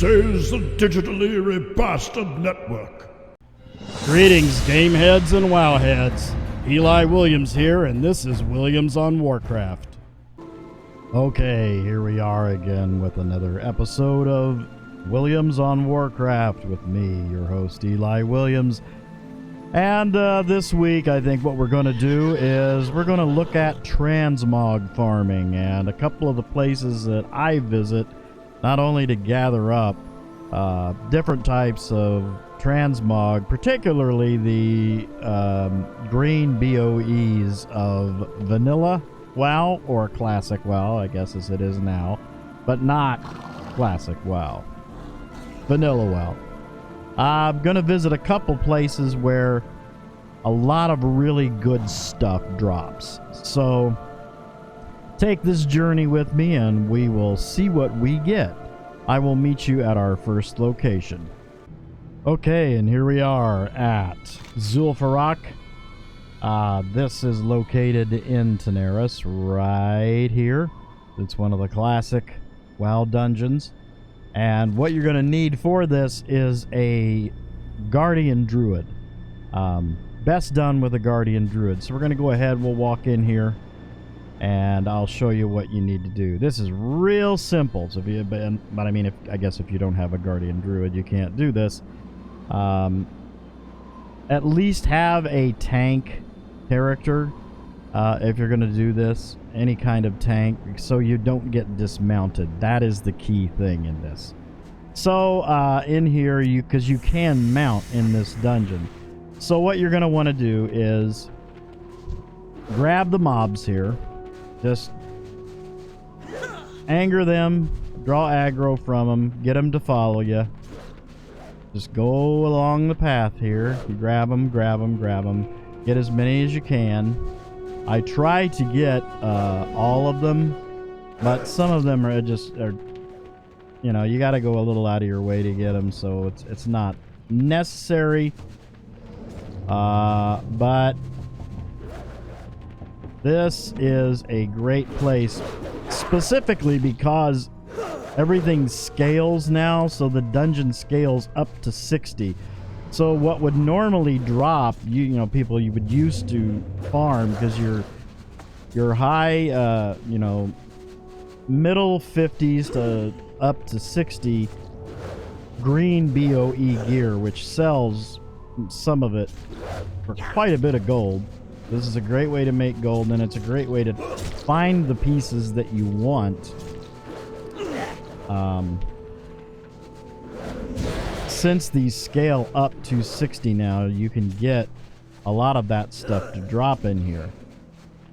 This is the Digitally Rebastard Network. Greetings, game heads and wow heads. Eli Williams here, and this is Williams on Warcraft. Okay, here we are again with another episode of Williams on Warcraft with me, your host Eli Williams. And this week, I think what we're going to do is we're going to look at transmog farming and a couple of the places that I visit, not only to gather up different types of transmog, particularly the green BOEs of vanilla WoW, or classic WoW, I guess as it is now, but not classic WoW. Vanilla WoW. I'm going to visit a couple places where a lot of really good stuff drops. So take this journey with me and we will see what we get. I will meet you at our first location. Okay, and here we are at Zul'Farrak. This is located in Tanaris, right here. It's one of the classic WoW dungeons. And what you're going to need for this is a Guardian Druid. Best done with a Guardian Druid. So we're going to go ahead, we'll walk in here, and I'll show you what you need to do. This is real simple. So but I mean, I guess if you don't have a Guardian Druid, you can't do this. At least have a tank character if you're going to do this. Any kind of tank, so you don't get dismounted. That is the key thing in this. So in here, because you can mount in this dungeon. So what you're going to want to do is grab the mobs here. Just anger them, draw aggro from them, get them to follow you. Just go along the path here. You grab them, grab them, grab them. Get as many as you can. I try to get all of them, but some of them are you know, you got to go a little out of your way to get them, so it's not necessary. But this is a great place, specifically because everything scales now, so the dungeon scales up to 60. So what would normally drop, you know, people you would used to farm, because your high, you know, middle 50s to up to 60 green BOE gear, which sells some of it for quite a bit of gold. This is a great way to make gold, and it's a great way to find the pieces that you want. Since these scale up to 60 now, you can get a lot of that stuff to drop in here.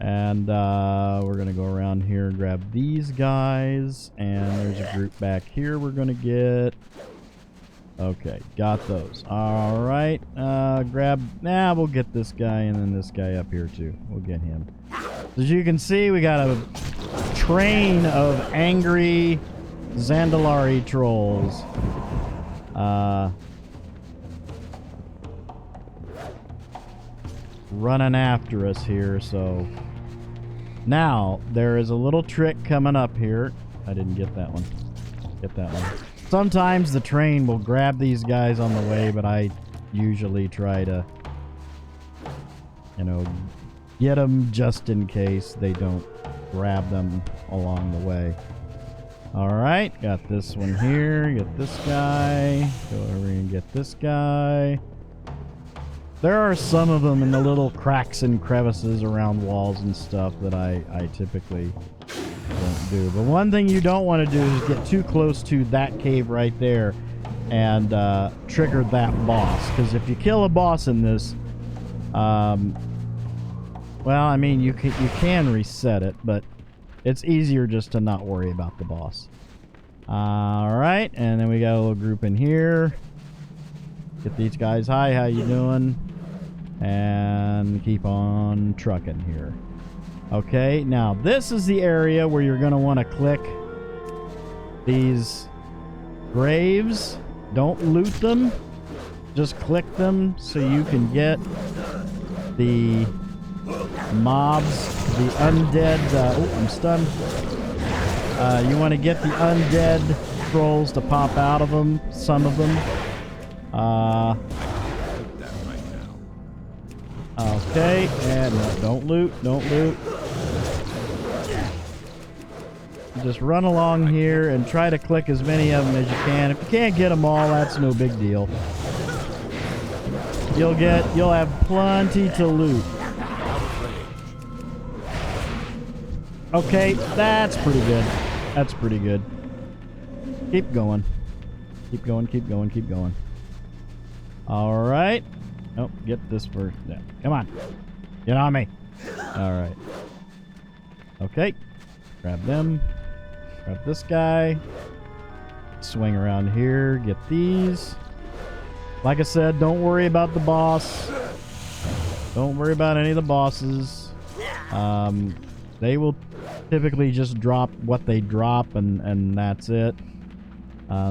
And we're going to go around here and grab these guys. And there's a group back here we're going to get. Okay, got those. Alright, we'll get this guy and then this guy up here too. We'll get him. As you can see, we got a train of angry Zandalari trolls. Running after us here. So now there is a little trick coming up here. I didn't get that one. Get that one. Sometimes the train will grab these guys on the way, but I usually try to, you know, get them just in case they don't grab them along the way. Alright, got this one here, get this guy, go over and get this guy. There are some of them in the little cracks and crevices around walls and stuff that I typically don't do. But one thing you don't want to do is get too close to that cave right there and trigger that boss. Because if you kill a boss in this, well, I mean, you can reset it, but it's easier just to not worry about the boss. Alright, and then we got a little group in here. Get these guys. Hi, how you doing? And keep on trucking here. Okay, now this is the area where you're going to want to click these graves. Don't loot them. Just click them so you can get the mobs, the undead. Oh, I'm stunned. You want to get the undead scrolls to pop out of them, some of them. Okay, and no, don't loot, don't loot. Just run along here and try to click as many of them as you can. If you can't get them all, that's no big deal. You'll have plenty to loot. Okay, that's pretty good. That's pretty good. Keep going. Keep going, keep going, keep going. Alright. Oh, get this first. Yeah. Come on. Get on me. Alright. Okay. Grab them. Grab this guy. Swing around here. Get these. Like I said, don't worry about the boss. Don't worry about any of the bosses. They will typically just drop what they drop, and that's it.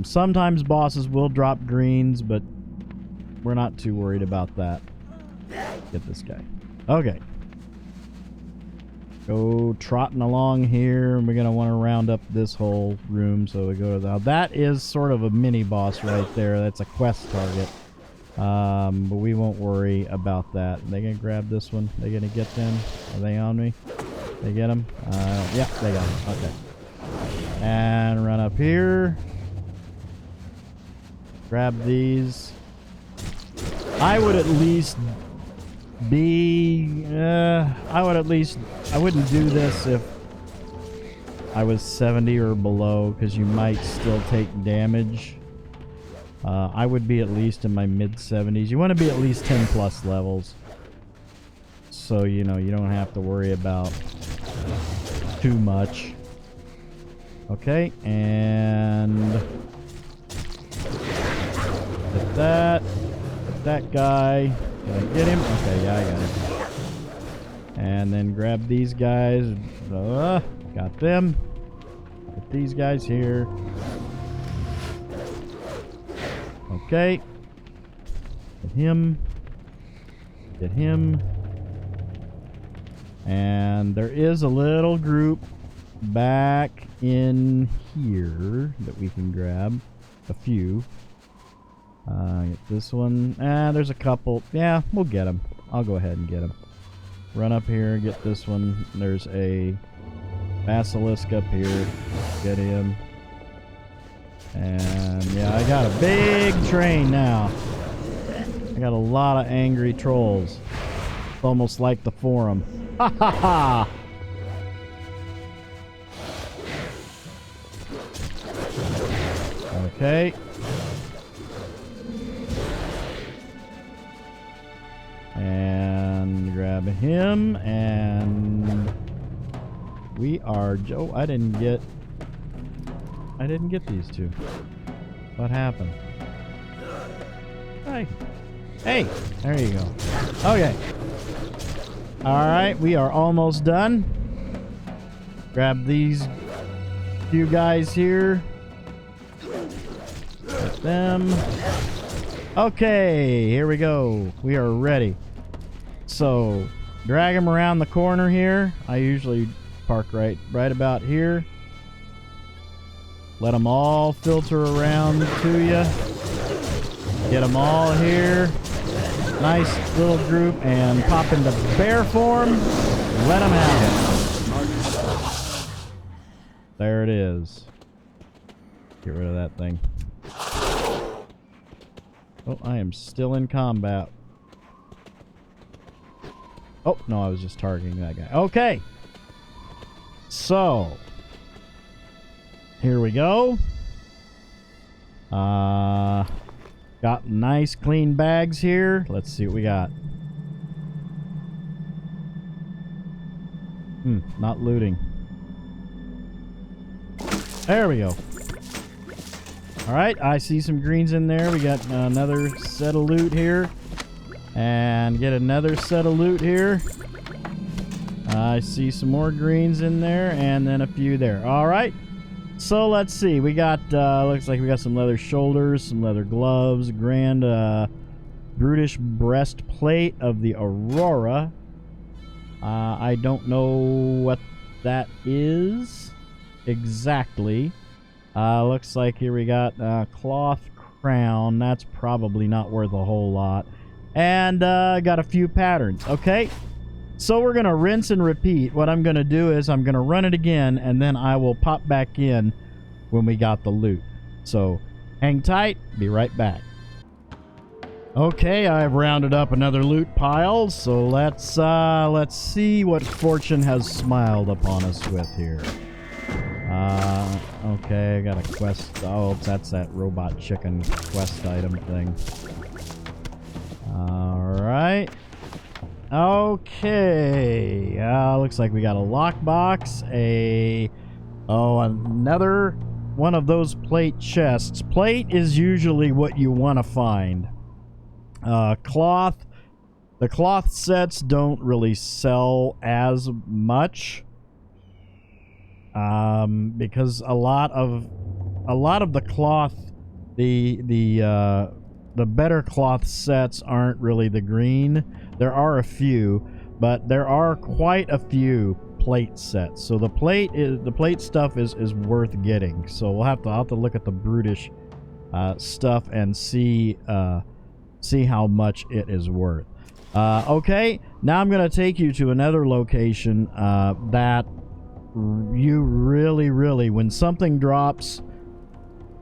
Sometimes bosses will drop greens, but we're not too worried about that. Get this guy. Okay. Go trotting along here, and we're going to want to round up this whole room, so we go to the... That is sort of a mini-boss right there. That's a quest target. But we won't worry about that. They going to grab this one? They going to get them? Are they on me? They get them? Yeah, they got them. Okay. And run up here. Grab these. I would at least be... I wouldn't do this if I was 70 or below, because you might still take damage. I would be at least in my mid-70s. You want to be at least 10 plus levels. So, you know, you don't have to worry about too much. Okay, and... Get that. Get that guy. Did I get him? Okay, yeah, I got him. And then grab these guys. Got them. Get these guys here. Okay. Get him. Get him. And there is a little group back in here that we can grab. A few. Get this one. There's a couple. Yeah, we'll get them. I'll go ahead and get them. Run up here, get this one. There's a basilisk up here. Get him. And yeah, I got a big train now. I got a lot of angry trolls. It's almost like the forum. Ha ha ha! Okay. And grab him, and we are Joe. I didn't get these two. What happened? Hey. Hey, there you go. Okay. Alright, we are almost done. Grab these few guys here. Get them. Okay, here we go. We are ready. So, drag them around the corner here. I usually park right about here. Let them all filter around to you. Get them all here. Nice little group, and pop into bear form. Let them have it. There it is. Get rid of that thing. Oh, I am still in combat. Oh, no, I was just targeting that guy. Okay. So, here we go. Got nice clean bags here. Let's see what we got. Not looting. There we go. Alright, I see some greens in there. We got another set of loot here. And get another set of loot here. I see some more greens in there, and then a few there. Alright. So let's see. We got, looks like we got some leather shoulders, some leather gloves, grand brutish breastplate of the Aurora. I don't know what that is exactly. Looks like here we got cloth crown. That's probably not worth a whole lot. And got a few patterns. Okay, so we're gonna rinse and repeat. What I'm gonna do is I'm gonna run it again, and then I will pop back in when we got the loot. So hang tight, be right back. Okay, I've rounded up another loot pile, so let's see what fortune has smiled upon us with here. Okay, I got a quest. Oh, that's that robot chicken quest item thing. Alright. Okay. Looks like we got a lockbox, another one of those plate chests. Plate is usually what you want to find. Cloth. The cloth sets don't really sell as much. Because a lot of the cloth, the better cloth sets aren't really the green. There are a few, but there are quite a few plate sets. So the plate stuff is worth getting. So I'll have to look at the brutish stuff and see how much it is worth. Okay, now I'm gonna take you to another location that you really, when something drops,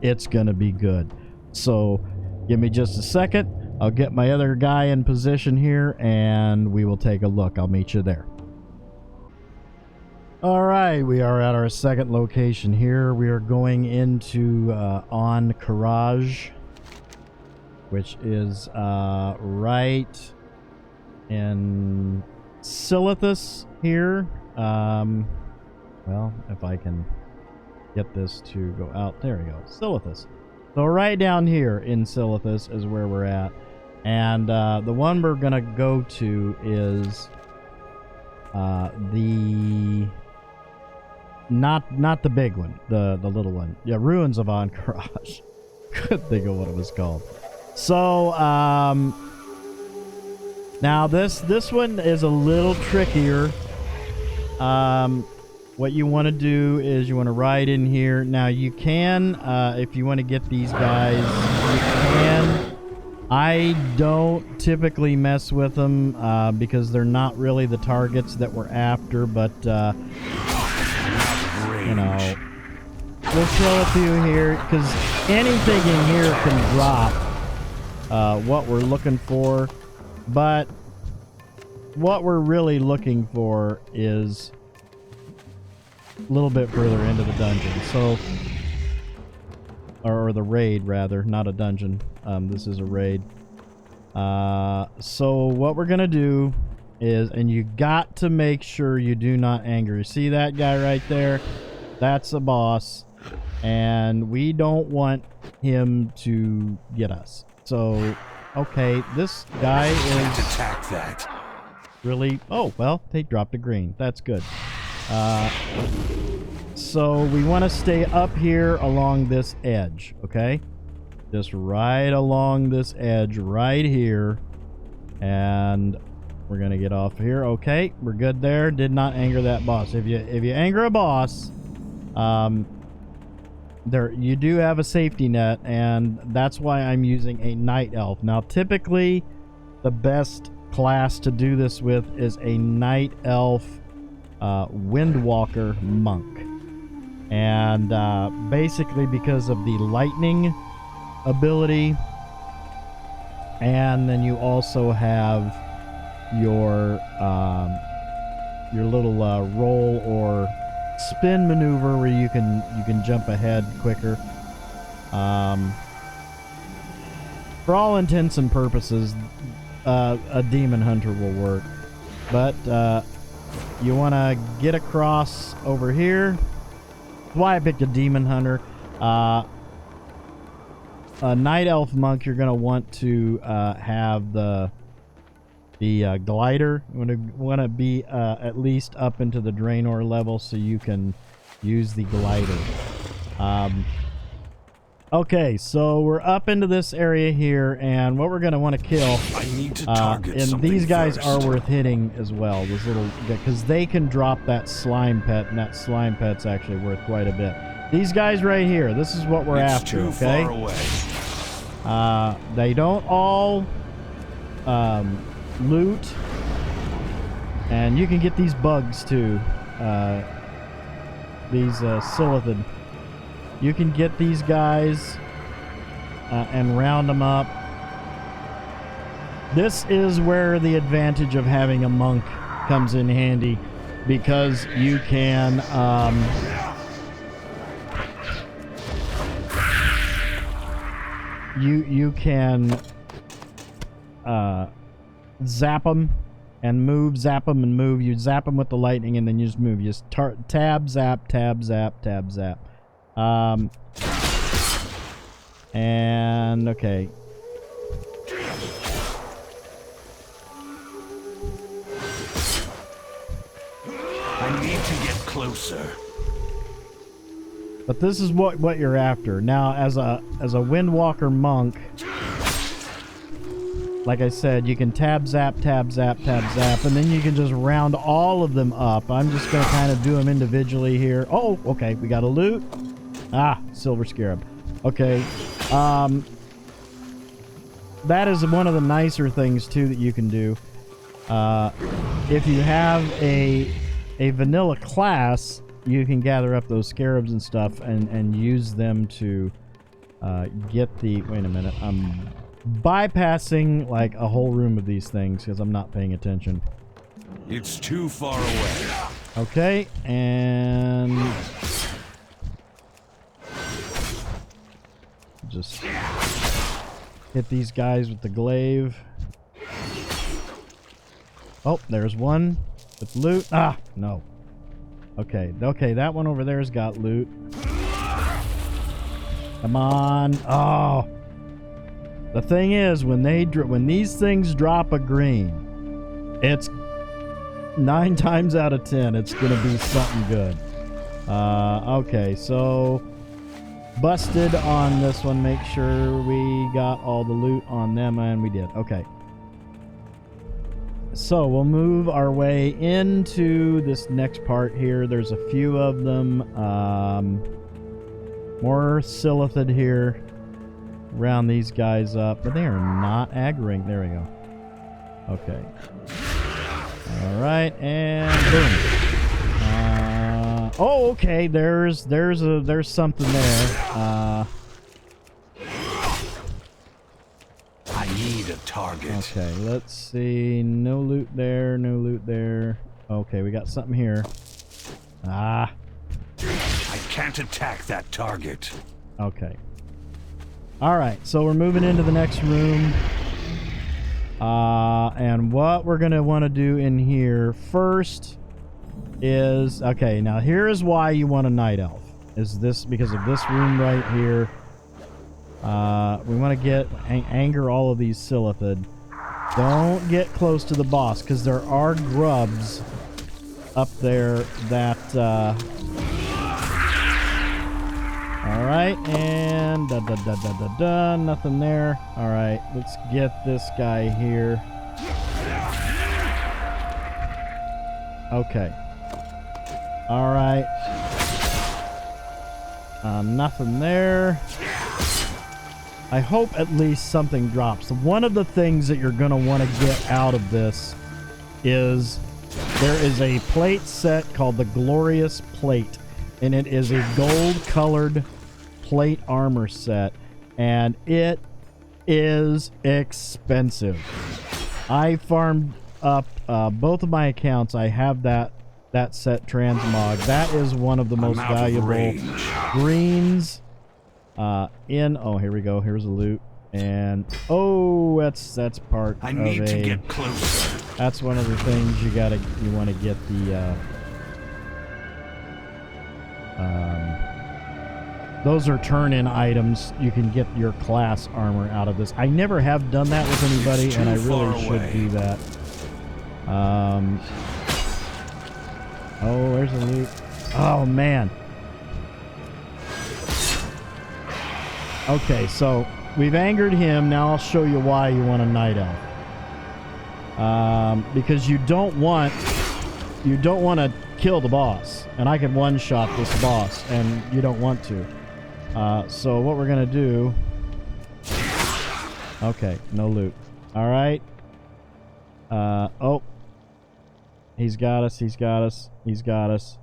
it's gonna be good. So give me just a second. I'll get my other guy in position here and we will take a look. I'll meet you there. All right, we are at our second location here. We are going into On Courage, which is right in Silithus here. Well, if I can get this to go out. There we go. Silithus. So right down here in Silithus is where we're at. And the one we're going to go to is the... Not the big one. The little one. Yeah, Ruins of On Courage. Couldn't think of what it was called. So, now this one is a little trickier. What you want to do is you want to ride in here. Now you can, if you want to get these guys, you can. I don't typically mess with them because they're not really the targets that we're after, but you know, we'll throw a few here because anything in here can drop what we're looking for, but what we're really looking for is a little bit further into the dungeon, so, or the raid rather, not a dungeon. This is a raid. So what we're gonna do is, and you got to make sure you do not anger. See that guy right there? That's a boss, and we don't want him to get us. So, okay, this guy is attack that. Really. Oh well, they dropped a green. That's good. So we want to stay up here along this edge, okay? Just right along this edge right here, and we're gonna get off here. Okay, we're good there. Did not anger that boss. If you anger a boss, there you do have a safety net, and that's why I'm using a night elf. Now typically the best class to do this with is a night elf Windwalker monk, and basically because of the lightning ability, and then you also have your little roll or spin maneuver where you can jump ahead quicker. For all intents and purposes, a demon hunter will work, but you want to get across over here. That's why I picked a demon hunter. A night elf monk, you're going to want to have the glider. You want to be at least up into the Draenor level so you can use the glider. Okay, so we're up into this area here, and what we're going to want to kill, I need to target and something these guys first. are worth hitting as well, because they can drop that slime pet, and that slime pet's actually worth quite a bit. These guys right here. This is what we're It's after, too okay? far away. They don't all loot. And you can get these bugs too. These Silithid. You can get these guys and round them up. This is where the advantage of having a monk comes in handy, because you can you can zap them and move, zap them and move. You zap them with the lightning and then you just move. You just tab, zap, tab, zap, tab, zap. And okay. I need to get closer. But this is what you're after. Now, as a Windwalker monk, like I said, you can tab, zap, tab, zap, tab, zap, and then you can just round all of them up. I'm just going to kind of do them individually here. Oh, okay, we got a loot. Ah, Silver Scarab. Okay. That is one of the nicer things, too, that you can do. If you have a vanilla class, you can gather up those scarabs and stuff and use them to get the... Wait a minute. I'm bypassing like a whole room of these things because I'm not paying attention. It's too far away. Okay, and... just hit these guys with the glaive. Oh, there's one with loot. Ah, no. Okay, that one over there's got loot. Come on. Oh. The thing is, when these things drop a green, it's 9 times out of 10, it's gonna be something good. Okay, so busted on this one. Make sure we got all the loot on them, and we did. Okay. So we'll move our way into this next part here. There's a few of them. More Silithid here. Round these guys up, but they are not aggroing. There we go. Okay. All right, and boom. Oh, okay. There's something there. I need a target. Okay, let's see. No loot there. No loot there. Okay, we got something here. Ah. I can't attack that target. Okay. All right, so we're moving into the next room. And what we're going to want to do in here first is... Okay, now here is why you want a Night Elf. Is this because of this room right here. We want to anger all of these Silithid. Don't get close to the boss, because there are grubs up there that... Alright, and nothing there. Alright, let's get this guy here. Okay. Alright. Nothing there. I hope at least something drops. One of the things that you're going to want to get out of this is there is a plate set called the Glorious Plate, and it is a gold-colored plate armor set, and it is expensive. I farmed up both of my accounts. I have that set Transmog. That is one of the most valuable greens in... Oh, here we go. Here's a loot. And oh, that's part I of need to get closer. That's one of the things you want to get the those are turn-in items. You can get your class armor out of this. I never have done that with anybody, and I really should do that. Oh, there's a loot. Oh, man. Okay, so we've angered him. Now I'll show you why you want a Night Elf. Because you don't want to kill the boss. And I can one-shot this boss, and you don't want to. So what we're going to do... Okay, no loot. All right. Oh. He's got us, he's got us, he's got us.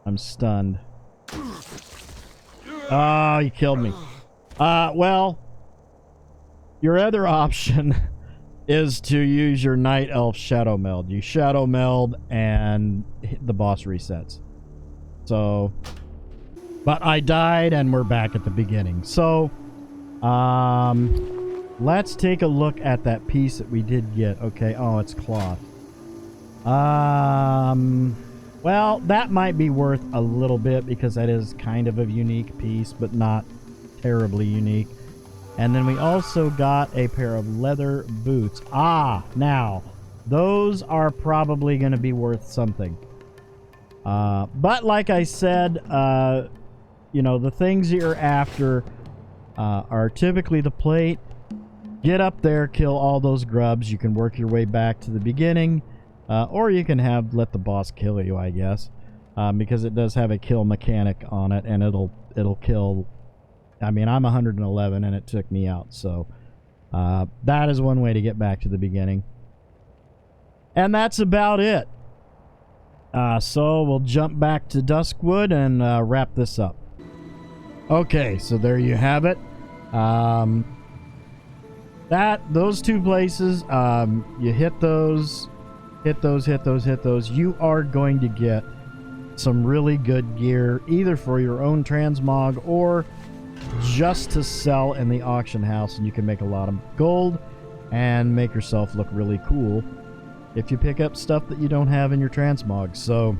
I'm stunned. Oh, he killed me. Well, your other option is to use your Night Elf Shadow Meld. You Shadow Meld and the boss resets. So, but I died and we're back at the beginning. So, let's take a look at that piece that we did get. Okay, oh, it's cloth. Well, that might be worth a little bit because that is kind of a unique piece, but not terribly unique. And then we also got a pair of leather boots. Now, those are probably going to be worth something. But like I said, you know, the things you're after are typically the plate. Get up there, kill all those grubs. You can work your way back to the beginning. Or you can let the boss kill you, I guess. Because it does have a kill mechanic on it, and it'll kill... I mean, I'm 111 and it took me out, so... that is one way to get back to the beginning. And that's about it. So we'll jump back to Duskwood and wrap this up. Okay, so there you have it. Those two places, you hit those, you are going to get some really good gear, either for your own transmog or just to sell in the auction house, and you can make a lot of gold and make yourself look really cool if you pick up stuff that you don't have in your transmog. So,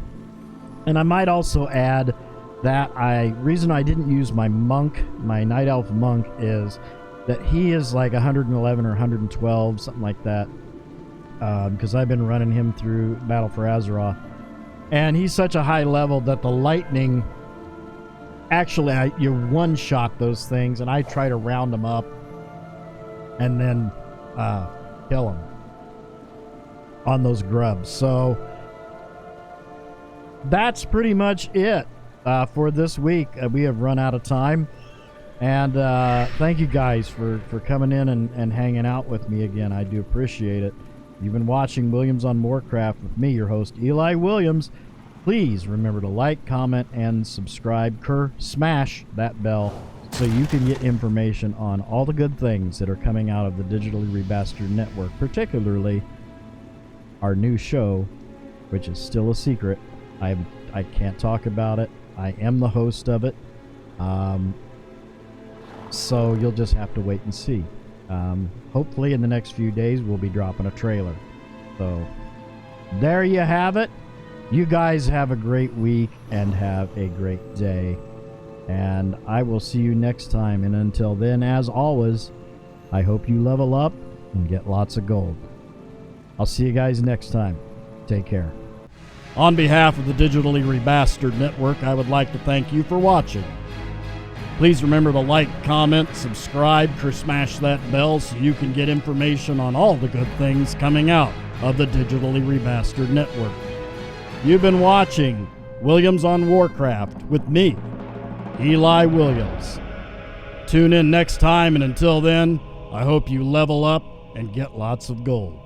and I might also add that reason I didn't use my monk, my Night Elf monk, is that he is like 111 or 112, something like that. Because I've been running him through Battle for Azeroth. And he's such a high level that the lightning... Actually, you one-shot those things, and I try to round them up and then kill them on those grubs. So that's pretty much it for this week. We have run out of time. And thank you guys for coming in and hanging out with me again. I do appreciate it. You've been watching Williams on Warcraft with me, your host, Eli Williams. Please remember to like, comment, and subscribe. Smash that bell so you can get information on all the good things that are coming out of the Digitally Remastered Network, particularly our new show, which is still a secret. I can't talk about it. I am the host of it. So you'll just have to wait and see. Hopefully in the next few days we'll be dropping a trailer. So there you have it. You guys have a great week and have a great day. And I will see you next time. And until then, as always, I hope you level up and get lots of gold. I'll see you guys next time. Take care. On behalf of the Digitally Remastered Network, I would like to thank you for watching. Please remember to like, comment, subscribe, or smash that bell so you can get information on all the good things coming out of the Digitally Remastered Network. You've been watching Williams on Warcraft with me, Eli Williams. Tune in next time, and until then, I hope you level up and get lots of gold.